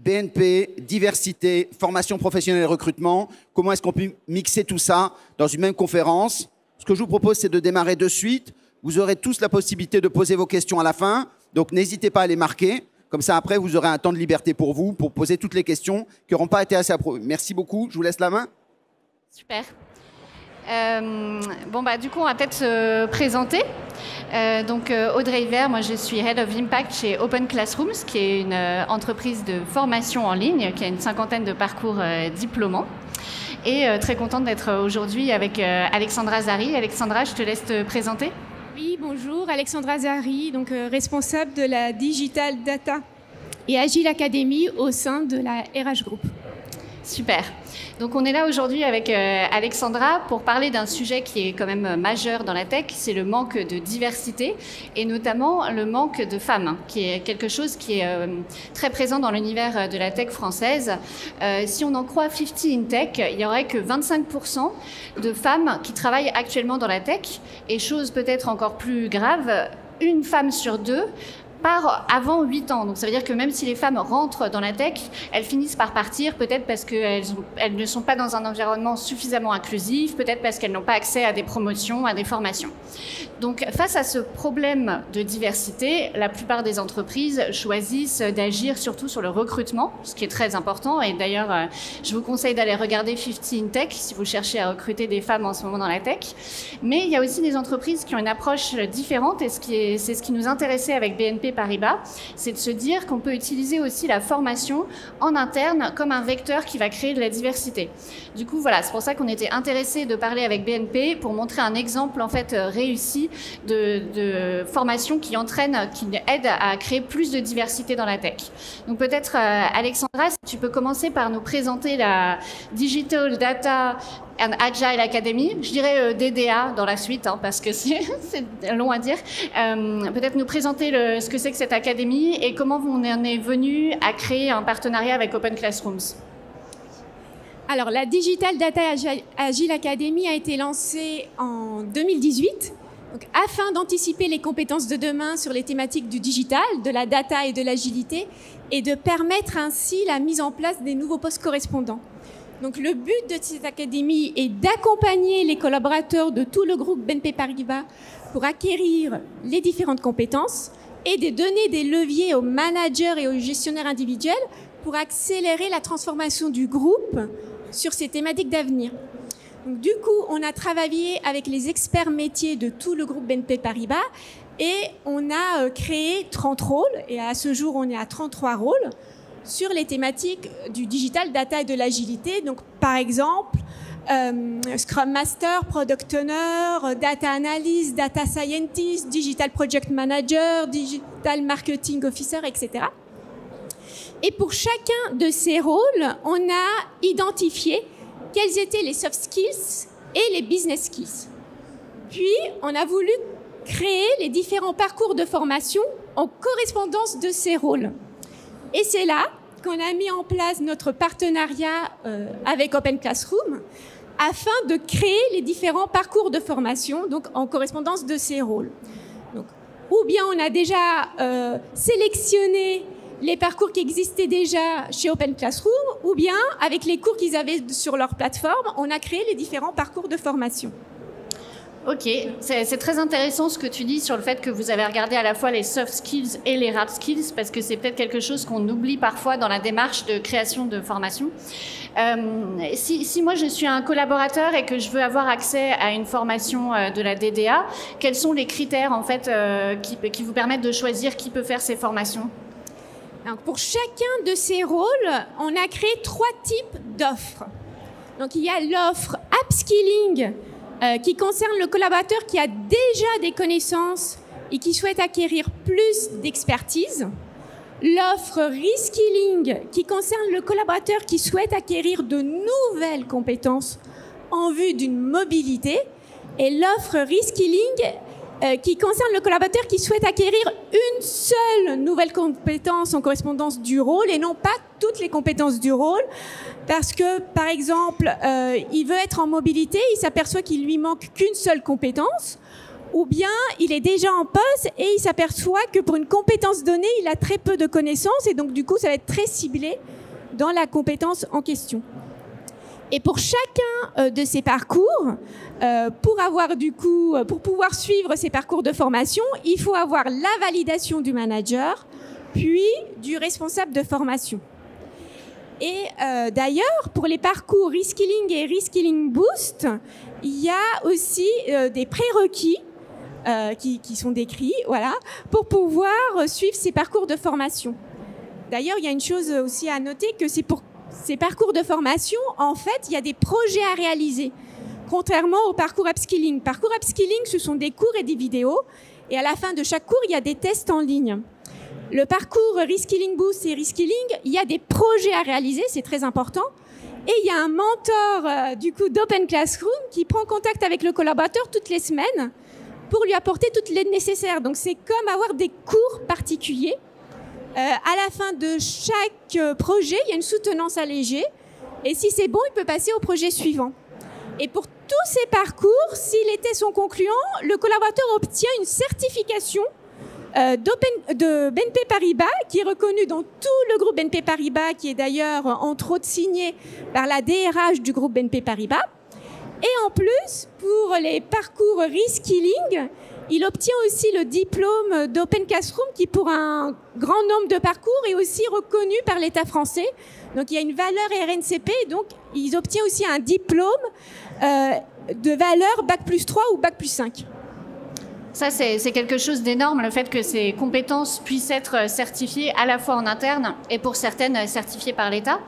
BNP, diversité, formation professionnelle et recrutement. Comment est-ce qu'on peut mixer tout ça dans une même conférence? Ce que je vous propose, c'est de démarrer de suite. Vous aurez tous la possibilité de poser vos questions à la fin. Donc, n'hésitez pas à les marquer. Comme ça, après, vous aurez un temps de liberté pour vous, pour poser toutes les questions qui n'auront pas été assez approuvées. Merci beaucoup. Je vous laisse la main. Super. Du coup, on va peut-être se présenter. Audrey Hiver, moi je suis Head of Impact chez Open Classrooms, qui est une entreprise de formation en ligne, qui a une 50aine de parcours diplômants. Et très contente d'être aujourd'hui avec Alexandra Zari. Alexandra, je te laisse te présenter. Oui, bonjour, Alexandra Zari, donc responsable de la Digital Data et Agile Academy au sein de la RH Group. Super. Donc on est là aujourd'hui avec Alexandra pour parler d'un sujet qui est quand même majeur dans la tech, c'est le manque de diversité et notamment le manque de femmes, qui est quelque chose qui est très présent dans l'univers de la tech française. Si on en croit 50 in Tech, il n'y aurait que 25% de femmes qui travaillent actuellement dans la tech et chose peut-être encore plus grave, une femme sur deux part avant 8 ans. Donc ça veut dire que même si les femmes rentrent dans la tech, elles finissent par partir, peut-être parce qu'elles ne sont pas dans un environnement suffisamment inclusif, peut-être parce qu'elles n'ont pas accès à des promotions, à des formations. Donc face à ce problème de diversité, la plupart des entreprises choisissent d'agir surtout sur le recrutement, ce qui est très important. Et d'ailleurs, je vous conseille d'aller regarder 50 in Tech si vous cherchez à recruter des femmes en ce moment dans la tech. Mais il y a aussi des entreprises qui ont une approche différente et c'est ce qui nous intéressait avec BNP Paribas, c'est de se dire qu'on peut utiliser aussi la formation en interne comme un vecteur qui va créer de la diversité. Du coup, voilà, c'est pour ça qu'on était intéressés de parler avec BNP pour montrer un exemple en fait réussi de formation qui entraîne, qui aide à créer plus de diversité dans la tech. Donc peut-être Alexandra, si tu peux commencer par nous présenter la Digital Data and Agile Academy, je dirais DDA dans la suite, parce que c'est long à dire. Peut-être nous présenter ce que c'est que cette académie et comment on en est venu à créer un partenariat avec Open Classrooms. Alors, la Digital Data Agile Academy a été lancée en 2018 donc, afin d'anticiper les compétences de demain sur les thématiques du digital, de la data et de l'agilité et de permettre ainsi la mise en place des nouveaux postes correspondants. Donc, le but de cette académie est d'accompagner les collaborateurs de tout le groupe BNP Paribas pour acquérir les différentes compétences et de donner des leviers aux managers et aux gestionnaires individuels pour accélérer la transformation du groupe sur ces thématiques d'avenir. Donc, du coup, on a travaillé avec les experts métiers de tout le groupe BNP Paribas et on a créé 30 rôles et à ce jour, on est à 33 rôles sur les thématiques du digital, data et de l'agilité. Donc, par exemple, Scrum Master, Product Owner, Data Analyst, Data Scientist, Digital Project Manager, Digital Marketing Officer, etc. Et pour chacun de ces rôles, on a identifié quels étaient les soft skills et les business skills. Puis, on a voulu créer les différents parcours de formation en correspondance de ces rôles. Et c'est là qu'on a mis en place notre partenariat avec Open Classroom afin de créer les différents parcours de formation donc en correspondance de ces rôles. Donc, ou bien on a déjà sélectionné les parcours qui existaient déjà chez Open Classroom, ou bien avec les cours qu'ils avaient sur leur plateforme, on a créé les différents parcours de formation. Ok, c'est très intéressant ce que tu dis sur le fait que vous avez regardé à la fois les soft skills et les hard skills, parce que c'est peut-être quelque chose qu'on oublie parfois dans la démarche de création de formation. Si moi je suis un collaborateur et que je veux avoir accès à une formation de la DDA, quels sont les critères en fait qui vous permettent de choisir qui peut faire ces formations ? Alors, pour chacun de ces rôles, on a créé 3 types d'offres. Donc il y a l'offre upskilling qui concerne le collaborateur qui a déjà des connaissances et qui souhaite acquérir plus d'expertise. L'offre reskilling qui concerne le collaborateur qui souhaite acquérir de nouvelles compétences en vue d'une mobilité. Et l'offre reskilling qui concerne le collaborateur qui souhaite acquérir une seule nouvelle compétence en correspondance du rôle et non pas toutes les compétences du rôle. Parce que, par exemple, il veut être en mobilité, il s'aperçoit qu'il lui manque qu'une seule compétence. ou bien il est déjà en poste et il s'aperçoit que pour une compétence donnée, il a très peu de connaissances et donc du coup, ça va être très ciblé dans la compétence en question. Et pour chacun de ces parcours, pour pouvoir suivre ces parcours de formation, il faut avoir la validation du manager, puis du responsable de formation. Et d'ailleurs, pour les parcours Reskilling et Reskilling Boost, il y a aussi des prérequis qui sont décrits, voilà, pour pouvoir suivre ces parcours de formation. D'ailleurs, il y a une chose aussi à noter, que c'est pour ces parcours de formation, en fait, il y a des projets à réaliser, contrairement au parcours upskilling. Parcours upskilling, ce sont des cours et des vidéos, et à la fin de chaque cours, il y a des tests en ligne. Le parcours Reskilling Boost et Reskilling, il y a des projets à réaliser, c'est très important. Et il y a un mentor d'Open Classroom qui prend contact avec le collaborateur toutes les semaines pour lui apporter toute l'aide nécessaire. Donc c'est comme avoir des cours particuliers. À la fin de chaque projet, il y a une soutenance allégée. Et si c'est bon, il peut passer au projet suivant. Et pour tous ces parcours, si les tests sont concluants, le collaborateur obtient une certification de BNP Paribas, qui est reconnue dans tout le groupe BNP Paribas, qui est d'ailleurs entre autres signé par la DRH du groupe BNP Paribas. Et en plus, pour les parcours Reskilling, il obtient aussi le diplôme d'Open Classroom, qui pour un grand nombre de parcours est aussi reconnu par l'État français. Donc il y a une valeur RNCP, donc ils obtiennent aussi un diplôme de valeur Bac+3 ou Bac+5. Ça, c'est quelque chose d'énorme, le fait que ces compétences puissent être certifiées à la fois en interne et pour certaines certifiées par l'État.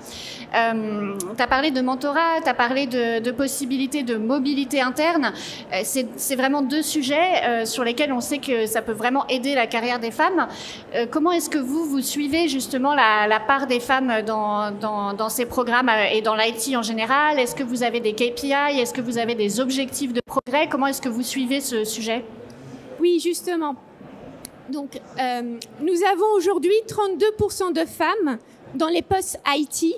Tu as parlé de mentorat, tu as parlé de possibilités de mobilité interne. C'est vraiment deux sujets sur lesquels on sait que ça peut vraiment aider la carrière des femmes. Comment est-ce que vous suivez justement la part des femmes dans ces programmes et dans l'IT en général? Est-ce que vous avez des KPI? Est-ce que vous avez des objectifs de progrès? Comment est-ce que vous suivez ce sujet? Oui, justement. Donc, nous avons aujourd'hui 32% de femmes dans les postes IT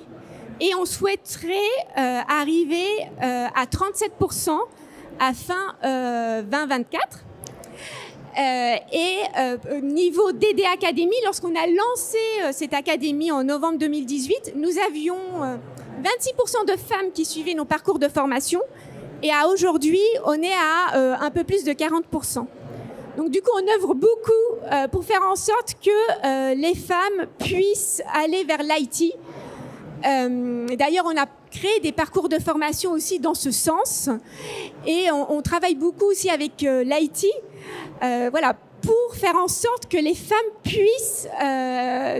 et on souhaiterait arriver à 37% à fin 2024. Niveau DD Academy, lorsqu'on a lancé cette académie en novembre 2018, nous avions 26% de femmes qui suivaient nos parcours de formation et à aujourd'hui, on est à un peu plus de 40%. Donc du coup, on œuvre beaucoup pour faire en sorte que les femmes puissent aller vers l'IT. D'ailleurs, on a créé des parcours de formation aussi dans ce sens. Et on travaille beaucoup aussi avec l'IT, voilà, pour faire en sorte que les femmes puissent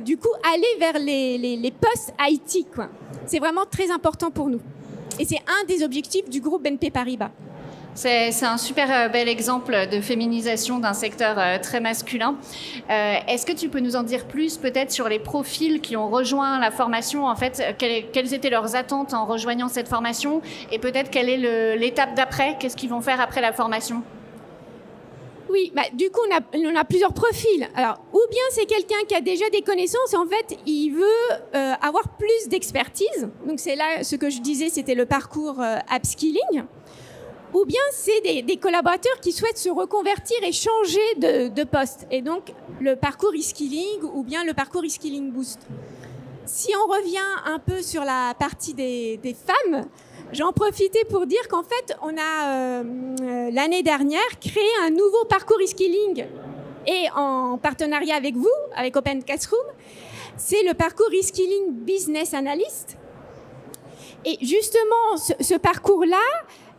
du coup aller vers les postes IT, quoi. C'est vraiment très important pour nous. Et c'est un des objectifs du groupe BNP Paribas. C'est un super bel exemple de féminisation d'un secteur très masculin. Est-ce que tu peux nous en dire plus peut-être sur les profils qui ont rejoint la formation, en fait, quelles étaient leurs attentes en rejoignant cette formation et peut-être quelle est l'étape d'après, qu'est-ce qu'ils vont faire après la formation? Oui, du coup, on a plusieurs profils. Alors, ou bien c'est quelqu'un qui a déjà des connaissances et en fait, il veut avoir plus d'expertise. Donc, c'est là, ce que je disais, c'était le parcours upskilling. Ou bien c'est des collaborateurs qui souhaitent se reconvertir et changer de poste. Et donc, le parcours Reskilling ou bien le parcours Reskilling Boost. Si on revient un peu sur la partie des femmes, j'en profitais pour dire qu'en fait, on a l'année dernière créé un nouveau parcours Reskilling et en partenariat avec vous, avec Open Classroom, c'est le parcours Reskilling Business Analyst. Et justement, ce parcours-là,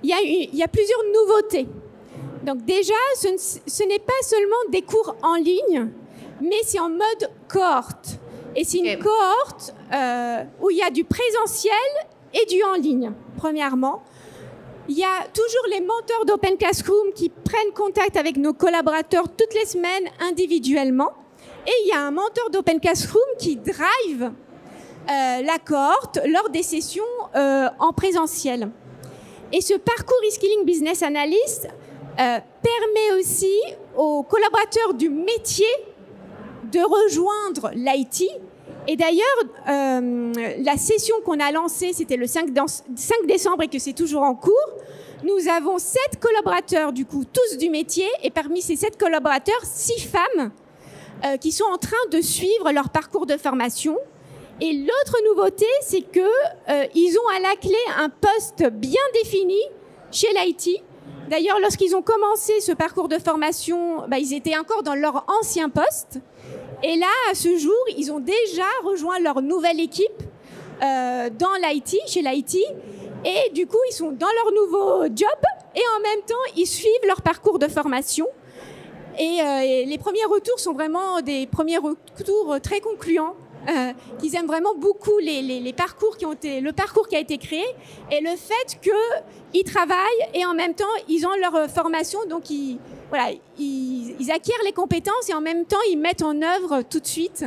il y a plusieurs nouveautés. Donc déjà, ce n'est pas seulement des cours en ligne, mais c'est en mode cohorte. Et c'est une cohorte où il y a du présentiel et du en ligne, premièrement. Il y a toujours les mentors d'Open Classroom qui prennent contact avec nos collaborateurs toutes les semaines individuellement. Et il y a un mentor d'Open Classroom qui drive la cohorte lors des sessions en présentiel. Et ce parcours Reskilling Business Analyst permet aussi aux collaborateurs du métier de rejoindre l'IT Et d'ailleurs, la session qu'on a lancée, c'était le 5 décembre et que c'est toujours en cours. Nous avons 7 collaborateurs, du coup, tous du métier. Et parmi ces 7 collaborateurs, 6 femmes qui sont en train de suivre leur parcours de formation. Et l'autre nouveauté, c'est qu'ils ont à la clé un poste bien défini chez l'IT. D'ailleurs, lorsqu'ils ont commencé ce parcours de formation, ils étaient encore dans leur ancien poste. Et là, à ce jour, ils ont déjà rejoint leur nouvelle équipe dans l'IT, chez l'IT. Et du coup, ils sont dans leur nouveau job et en même temps, ils suivent leur parcours de formation. Et les premiers retours sont vraiment des premiers retours très concluants. Qu'ils aiment vraiment beaucoup les parcours le parcours qui a été créé et le fait qu'ils travaillent et en même temps, ils ont leur formation. Donc, ils acquièrent les compétences et en même temps, ils mettent en œuvre tout de suite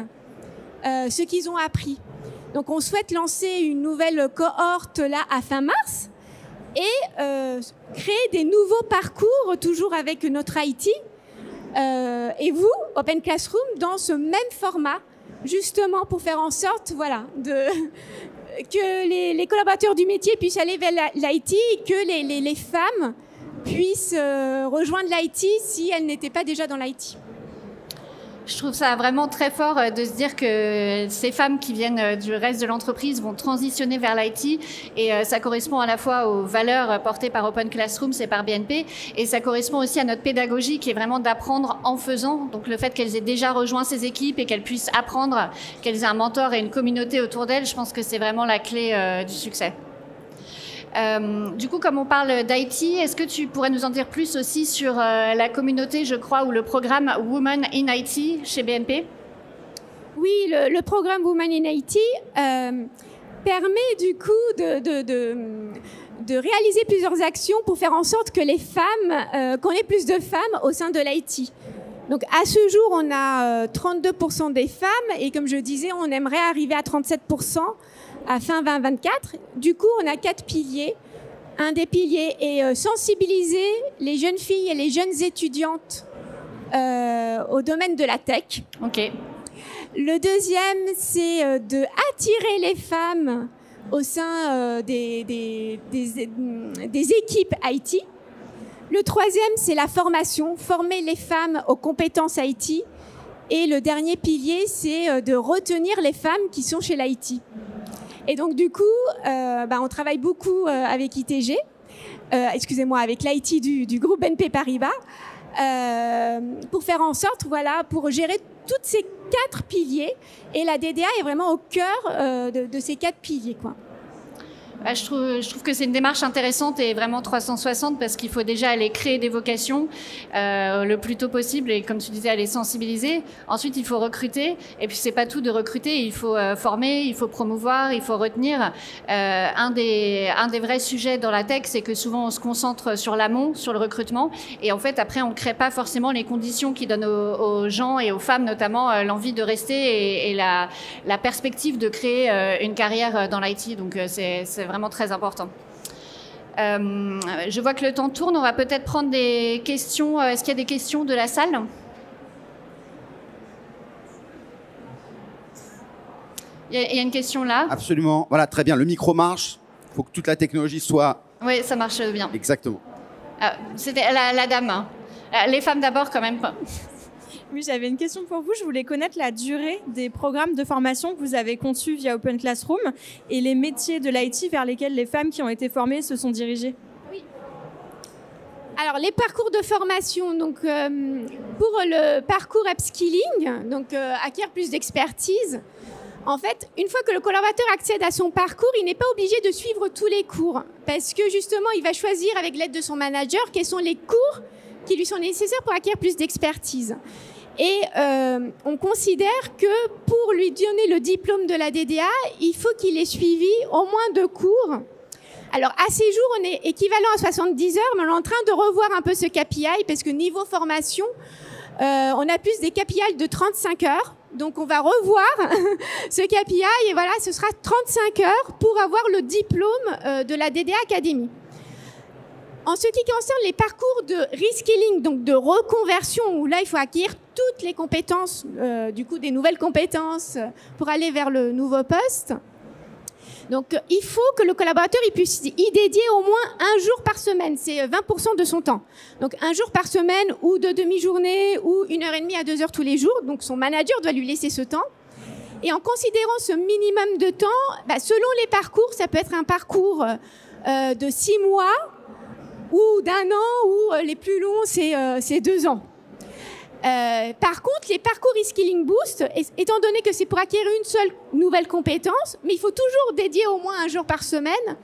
ce qu'ils ont appris. Donc, on souhaite lancer une nouvelle cohorte là à fin mars et créer des nouveaux parcours toujours avec notre IT et vous, Open Classroom, dans ce même format, justement pour faire en sorte que les collaborateurs du métier puissent aller vers l'IT et que les femmes puissent rejoindre l'IT si elles n'étaient pas déjà dans l'IT. Je trouve ça vraiment très fort de se dire que ces femmes qui viennent du reste de l'entreprise vont transitionner vers l'IT et ça correspond à la fois aux valeurs portées par Open Classroom, c'est par BNP, et ça correspond aussi à notre pédagogie qui est vraiment d'apprendre en faisant. Donc le fait qu'elles aient déjà rejoint ces équipes et qu'elles puissent apprendre, qu'elles aient un mentor et une communauté autour d'elles, je pense que c'est vraiment la clé du succès. Du coup, comme on parle d'IT, est-ce que tu pourrais nous en dire plus aussi sur la communauté, je crois, ou le programme Women in IT chez BNP? Oui, le programme Women in IT permet du coup de réaliser plusieurs actions pour faire en sorte que les femmes, qu'on ait plus de femmes au sein de l'IT. Donc à ce jour, on a 32% des femmes et comme je disais, on aimerait arriver à 37% à fin 2024. Du coup, on a 4 piliers. Un des piliers est sensibiliser les jeunes filles et les jeunes étudiantes au domaine de la tech. Ok. Le deuxième, c'est de attirer les femmes au sein des équipes IT. Le troisième, c'est la formation, former les femmes aux compétences IT. Et le dernier pilier, c'est de retenir les femmes qui sont chez l'IT. Et donc, du coup, on travaille beaucoup avec ITG, avec l'IT du groupe BNP Paribas, pour faire en sorte, pour gérer tous ces 4 piliers. Et la DDA est vraiment au cœur de ces 4 piliers, quoi. Je trouve que c'est une démarche intéressante et vraiment 360 parce qu'il faut déjà aller créer des vocations le plus tôt possible et comme tu disais, aller sensibiliser. Ensuite, il faut recruter et puis c'est pas tout de recruter, il faut former, il faut promouvoir, il faut retenir. Un des vrais sujets dans la tech, c'est que souvent on se concentre sur l'amont, sur le recrutement et en fait après on crée pas forcément les conditions qui donnent aux gens et aux femmes notamment l'envie de rester et la perspective de créer une carrière dans l'IT. Donc c'est vraiment très important. Je vois que le temps tourne. On va peut-être prendre des questions. Est-ce qu'il y a des questions de la salle? Il y a une question là. Absolument. Voilà, très bien. Le micro marche. Il faut que toute la technologie soit... Oui, ça marche bien. Exactement. C'était la dame. Hein. Les femmes d'abord quand même. Oui, j'avais une question pour vous. Je voulais connaître la durée des programmes de formation que vous avez conçus via Open Classroom et les métiers de l'IT vers lesquels les femmes qui ont été formées se sont dirigées. Oui. Alors, les parcours de formation, donc, pour le parcours upskilling, donc acquérir plus d'expertise, en fait, une fois que le collaborateur accède à son parcours, il n'est pas obligé de suivre tous les cours parce que justement, il va choisir avec l'aide de son manager quels sont les cours qui lui sont nécessaires pour acquérir plus d'expertise. Et on considère que pour lui donner le diplôme de la DDA, il faut qu'il ait suivi au moins 2 cours. Alors, à ces jours, on est équivalent à 70 heures, mais on est en train de revoir un peu ce KPI, parce que niveau formation, on a plus des KPI de 35 heures. Donc, on va revoir ce KPI, et voilà, ce sera 35 heures pour avoir le diplôme de la DDA Academy. En ce qui concerne les parcours de reskilling, donc de reconversion, où là, il faut acquérir toutes les compétences, du coup, des nouvelles compétences pour aller vers le nouveau poste. Donc, il faut que le collaborateur il puisse y dédier au moins un jour par semaine. C'est 20% de son temps. Donc, un jour par semaine ou de demi-journée ou 1h30 à 2 heures tous les jours. Donc, son manager doit lui laisser ce temps. Et en considérant ce minimum de temps, selon les parcours, ça peut être un parcours de 6 mois ou d'un an, ou les plus longs, c'est 2 ans. Par contre, les parcours Reskilling Boost, étant donné que c'est pour acquérir une seule nouvelle compétence, mais il faut toujours dédier au moins un jour par semaine.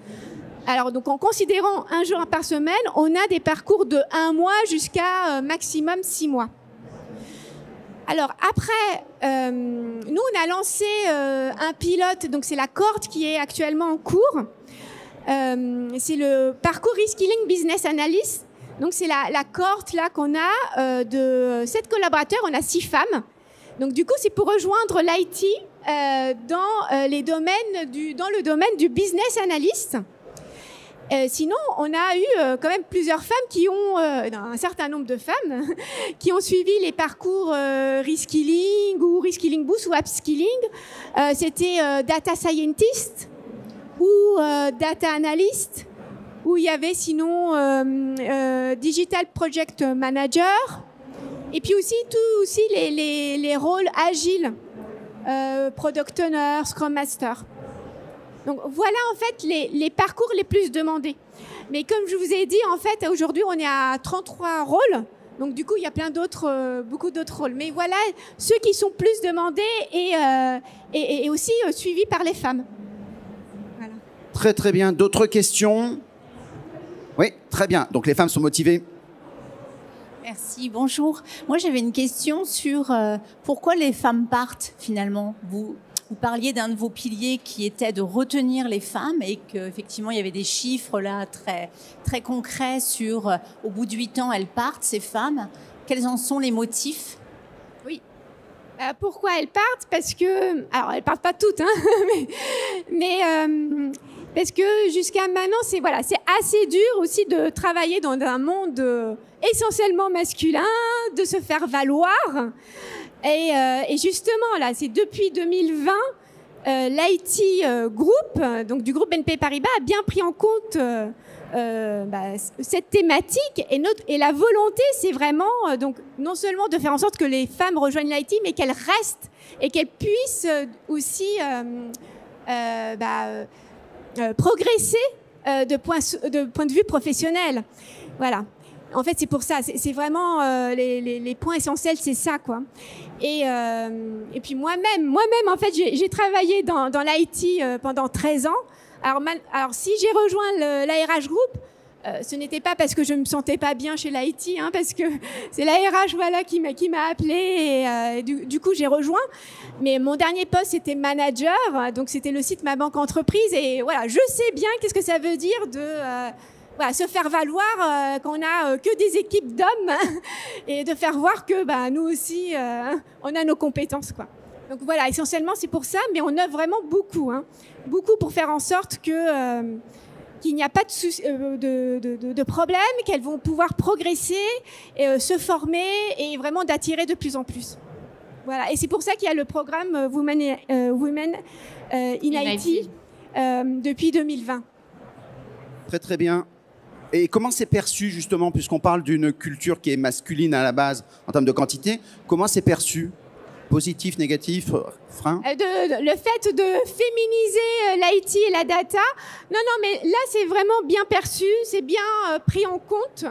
Alors, donc, en considérant un jour par semaine, on a des parcours de 1 mois jusqu'à maximum 6 mois. Alors, après, nous, on a lancé un pilote, donc c'est la cohorte qui est actuellement en cours. C'est le parcours Reskilling Business Analyst. Donc, c'est la cohorte là qu'on a de 7 collaborateurs. On a 6 femmes. Donc, du coup, c'est pour rejoindre l'IT dans le domaine du business analyst. Sinon, on a eu quand même plusieurs femmes un certain nombre de femmes qui ont suivi les parcours Reskilling ou Reskilling Boost ou Upskilling. C'était Data Scientist ou Data Analyst, où il y avait sinon Digital Project Manager, et puis aussi les rôles agiles, Product Owner, Scrum Master. Donc voilà en fait les parcours les plus demandés. Mais comme je vous ai dit, en fait, aujourd'hui on est à 33 rôles. Donc du coup, il y a beaucoup d'autres rôles. Mais voilà ceux qui sont plus demandés et aussi suivis par les femmes. Voilà. Très très bien. D'autres questions? Oui, très bien. Donc les femmes sont motivées. Merci, bonjour. Moi j'avais une question sur pourquoi les femmes partent finalement. Vous parliez d'un de vos piliers qui était de retenir les femmes et qu'effectivement il y avait des chiffres là très, très concrets sur au bout de 8 ans elles partent, ces femmes. Quels en sont les motifs? Oui. Pourquoi elles partent? Parce que, alors elles partent pas toutes, hein, mais parce que jusqu'à maintenant c'est assez dur aussi de travailler dans un monde essentiellement masculin, de se faire valoir. Et justement, là, c'est depuis 2020, l'IT Group, donc du groupe BNP Paribas, a bien pris en compte cette thématique. Et la volonté, c'est vraiment, donc, non seulement de faire en sorte que les femmes rejoignent l'IT, mais qu'elles restent et qu'elles puissent aussi progresser de point de vue professionnel. Voilà. En fait, c'est pour ça. C'est vraiment les points essentiels, c'est ça, quoi. Et puis moi-même, en fait, j'ai travaillé dans l'IT pendant 13 ans. Alors si j'ai rejoint l'ARH Group, ce n'était pas parce que je me sentais pas bien chez l'IT, hein, parce que c'est l'ARH qui m'a appelée et du coup j'ai rejoint. Mais mon dernier poste c'était manager, donc c'était le site Ma Banque Entreprise et voilà, je sais bien qu'est-ce que ça veut dire de se faire valoir qu'on a que des équipes d'hommes et de faire voir que nous aussi on a nos compétences, quoi. Donc voilà, essentiellement c'est pour ça, mais on œuvre vraiment beaucoup, hein, beaucoup pour faire en sorte que qu'il n'y a pas de problème, qu'elles vont pouvoir progresser, se former et vraiment d'attirer de plus en plus. Voilà, et c'est pour ça qu'il y a le programme Women in IT depuis 2020. Très très bien. Et comment c'est perçu justement, puisqu'on parle d'une culture qui est masculine à la base en termes de quantité, comment c'est perçu? Positif, négatif, frein? Le fait de féminiser l'IT et la data, non, mais là, c'est vraiment bien perçu, c'est bien pris en compte.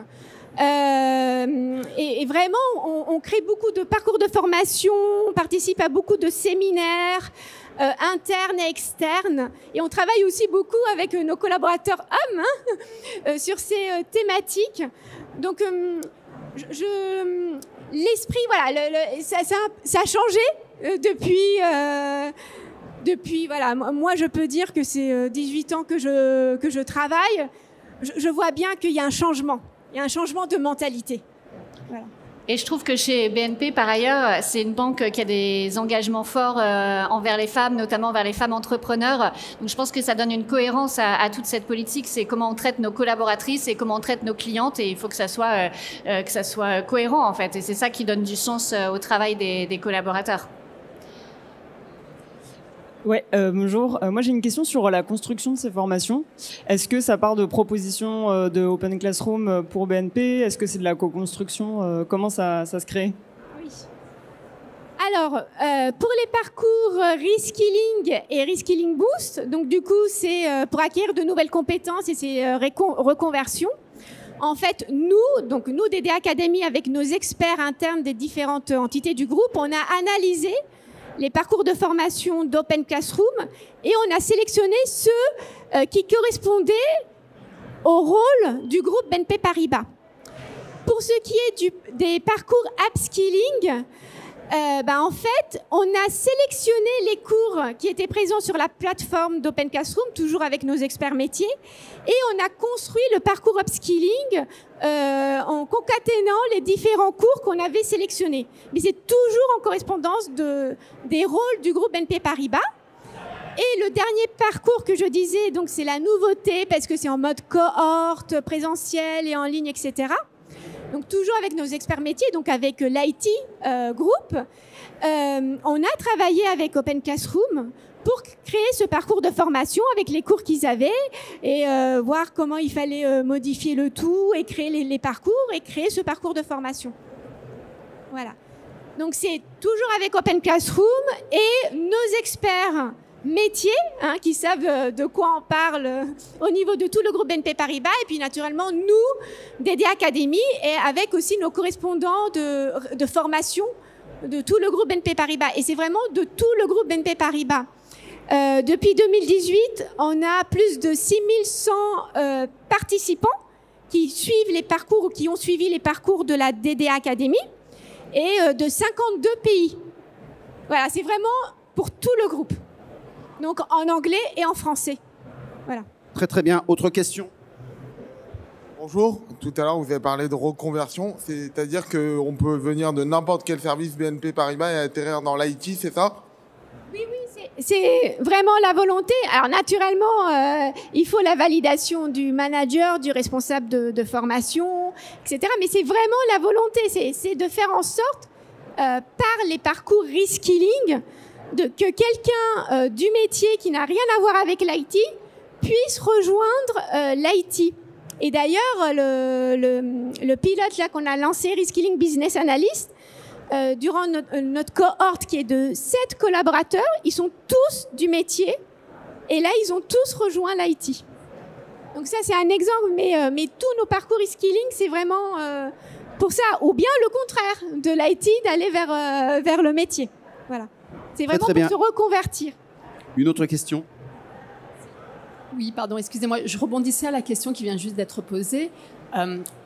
Et vraiment, on crée beaucoup de parcours de formation, on participe à beaucoup de séminaires internes et externes. Et on travaille aussi beaucoup avec nos collaborateurs hommes sur ces thématiques. Donc, l'esprit, voilà, ça a changé depuis, voilà, moi je peux dire que c'est 18 ans que je travaille. Je vois bien qu'il y a un changement de mentalité. Voilà. Et je trouve que chez BNP, par ailleurs, c'est une banque qui a des engagements forts envers les femmes, notamment envers les femmes entrepreneurs. Donc je pense que ça donne une cohérence à toute cette politique. C'est comment on traite nos collaboratrices et comment on traite nos clientes. Et il faut que ça soit cohérent, en fait. Et c'est ça qui donne du sens au travail des collaborateurs. Ouais, bonjour. Moi, j'ai une question sur la construction de ces formations. Est-ce que ça part de propositions de Open Classroom pour BNP? Est-ce que c'est de la co-construction? Comment ça se crée? Oui. Alors, pour les parcours Reskilling et Reskilling Boost, donc du coup, c'est pour acquérir de nouvelles compétences et c'est reconversion. En fait, nous, DD Academy, avec nos experts internes des différentes entités du groupe, on a analysé les parcours de formation d'Open Classroom et on a sélectionné ceux qui correspondaient au rôle du groupe BNP Paribas. Pour ce qui est des parcours upskilling, en fait, on a sélectionné les cours qui étaient présents sur la plateforme d'Open Classroom, toujours avec nos experts métiers, et on a construit le parcours upskilling en concaténant les différents cours qu'on avait sélectionnés. Mais c'est toujours en correspondance des rôles du groupe BNP Paribas. Et le dernier parcours que je disais, donc c'est la nouveauté parce que c'est en mode cohorte, présentiel et en ligne, etc. Donc toujours avec nos experts métiers, donc avec l'IT Group, on a travaillé avec Open Classroom pour créer ce parcours de formation avec les cours qu'ils avaient et voir comment il fallait modifier le tout et créer les parcours et créer ce parcours de formation. Voilà. Donc c'est toujours avec Open Classroom et nos experts métiers qui savent de quoi on parle au niveau de tout le groupe BNP Paribas et puis naturellement nous, DD Academy et avec aussi nos correspondants de formation de tout le groupe BNP Paribas et c'est vraiment de tout le groupe BNP Paribas. Depuis 2018, on a plus de 6100 participants qui suivent les parcours ou qui ont suivi les parcours de la DD Academy et de 52 pays. Voilà, c'est vraiment pour tout le groupe. Donc en anglais et en français. Voilà. Très très bien. Autre question? Bonjour. Tout à l'heure, vous avez parlé de reconversion. C'est-à-dire qu'on peut venir de n'importe quel service BNP Paribas et atterrir dans l'IT, c'est ça? Oui, c'est vraiment la volonté. Alors naturellement, il faut la validation du manager, du responsable de formation, etc. Mais c'est vraiment la volonté. C'est de faire en sorte, par les parcours reskilling, que quelqu'un du métier qui n'a rien à voir avec l'IT puisse rejoindre l'IT. Et d'ailleurs, le pilote là qu'on a lancé, Reskilling Business Analyst, durant notre cohorte qui est de 7 collaborateurs, ils sont tous du métier et là, ils ont tous rejoint l'IT. Donc ça, c'est un exemple, mais tous nos parcours Reskilling, c'est vraiment pour ça, ou bien le contraire de l'IT, d'aller vers le métier. Voilà. C'est vraiment très bien. pour se reconvertir. Une autre question? Oui, pardon, excusez-moi, je rebondissais à la question qui vient juste d'être posée.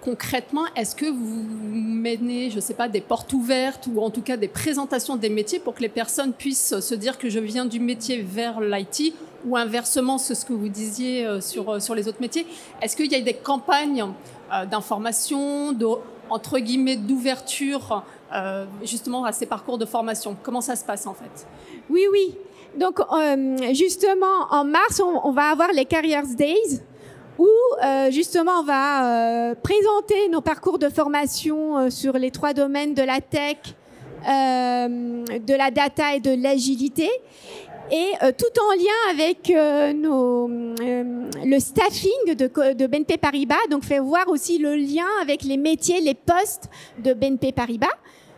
Concrètement, est-ce que vous menez, je ne sais pas, des portes ouvertes ou en tout cas des présentations des métiers pour que les personnes puissent se dire que je viens du métier vers l'IT ou inversement, c'est ce que vous disiez sur les autres métiers? Est-ce qu'il y a des campagnes d'information, entre guillemets, d'ouverture justement à ces parcours de formation? Comment ça se passe en fait? Oui. Donc justement, en mars, on va avoir les Careers Days où justement on va présenter nos parcours de formation sur les 3 domaines de la tech, de la data et de l'agilité. Et tout en lien avec le staffing de BNP Paribas, donc fait voir aussi le lien avec les métiers, les postes de BNP Paribas.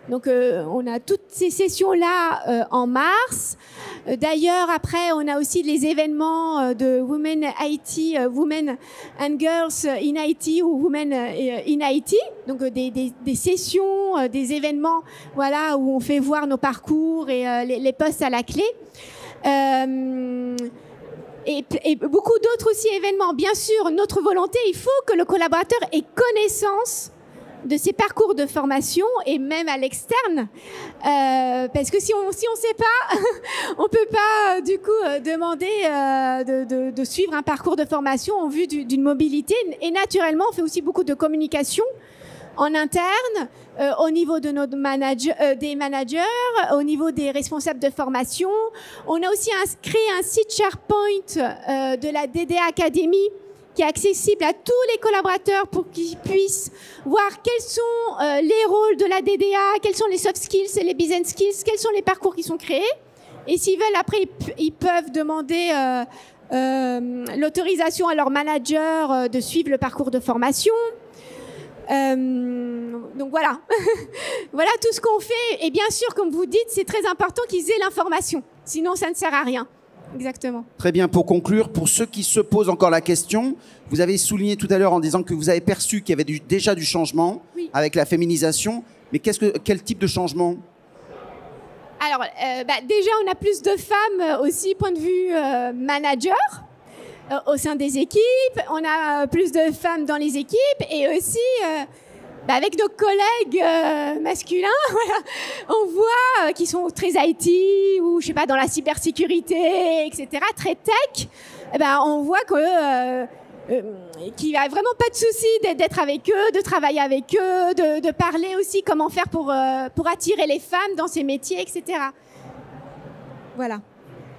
Donc on a toutes ces sessions-là en mars. D'ailleurs, après, on a aussi les événements de Women IT, Women and Girls in IT ou Women in IT. Donc des sessions, des événements, voilà, où on fait voir nos parcours et les postes à la clé. Et beaucoup d'autres aussi événements. Bien sûr, notre volonté, il faut que le collaborateur ait connaissance de ces parcours de formation et même à l'externe, parce que si on sait pas, on peut pas du coup demander de suivre un parcours de formation en vue d'une mobilité. Et naturellement, on fait aussi beaucoup de communication en interne, au niveau de nos des managers, au niveau des responsables de formation. On a aussi créé un site SharePoint de la DDA Academy qui est accessible à tous les collaborateurs pour qu'ils puissent voir quels sont les rôles de la DDA, quels sont les soft skills et les business skills, quels sont les parcours qui sont créés. Et s'ils veulent, après, ils peuvent demander l'autorisation à leur manager de suivre le parcours de formation. Donc voilà. Voilà tout ce qu'on fait. Et bien sûr, comme vous dites, c'est très important qu'ils aient l'information. Sinon, ça ne sert à rien. Exactement. Très bien. Pour conclure, pour ceux qui se posent encore la question, vous avez souligné tout à l'heure en disant que vous avez perçu qu'il y avait déjà du changement avec la féminisation. Mais quel type de changement ? Alors, déjà, on a plus de femmes aussi, point de vue manager, au sein des équipes. On a plus de femmes dans les équipes et aussi, avec nos collègues masculins, voilà, on voit qu'ils sont très IT ou, je sais pas, dans la cybersécurité, etc., très tech. On voit que qu'il n'y a vraiment pas de souci d'être avec eux, de travailler avec eux, de parler aussi comment faire pour attirer les femmes dans ces métiers, etc. Voilà.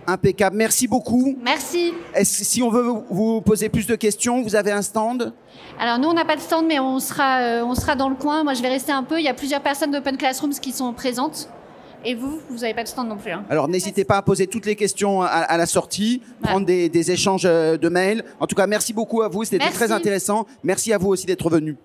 Impeccable. Merci beaucoup. Merci. Si on veut vous poser plus de questions, vous avez un stand ? Alors nous, on n'a pas de stand, mais on sera dans le coin. Moi, je vais rester un peu. Il y a plusieurs personnes d'Open Classrooms qui sont présentes. Et vous n'avez pas de stand non plus. Hein. Alors, n'hésitez pas à poser toutes les questions à la sortie, prendre des échanges de mails. En tout cas, merci beaucoup à vous. C'était très intéressant. Merci à vous aussi d'être venus.